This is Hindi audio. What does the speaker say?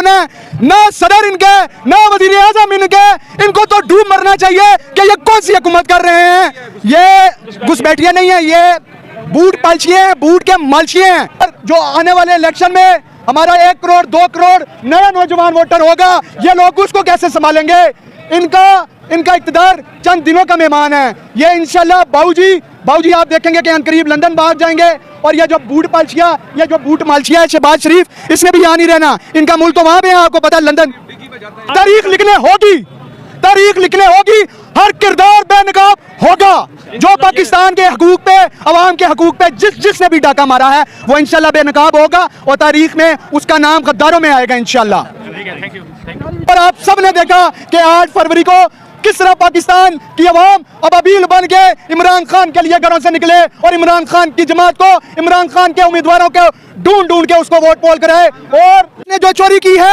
अपने, ना सदर इनके, ना वजीर आजम इनके, इनको तो डूब मरना चाहिए कि ये कौन सी हुकूमत कर रहे हैं। ये घुसपैठिया नहीं है, ये बूट पालछिए हैं, बूट के मालछिए हैं। जो आने वाले इलेक्शन में हमारा 1 करोड़ 2 करोड़ नया नौजवान वोटर होगा, ये लोग उसको कैसे संभालेंगे। इनका इक़्तिदार चंद दिनों का मेहमान है। ये इंशाल्लाह बाबूजी आप देखेंगे कि करीब लंदन भाग जाएंगे। और ये जो बूट मालछिया है शहबाज शरीफ, इसने भी यहाँ नहीं रहना, इनका मुल्क तो वहां पे है, आपको पता है लंदन। तारीख लिखने होगी, हर किरदार बेनकाब होगा। जो पाकिस्तान के हकूक पे, अवाम के हकूक पे जिसने भी डाका मारा है वो इंशाल्लाह बेनकाब होगा और तारीख में उसका नाम गद्दारों में आएगा इंशाल्लाह। और आप सब ने देखा कि 8 फरवरी को किस तरह पाकिस्तान की अवाम अबाबील बन के इमरान खान के लिए घरों से निकले और इमरान खान की जमात को, इमरान खान के उम्मीदवारों को ढूंढ के उसको वोट पोल कराए। और ने जो चोरी की है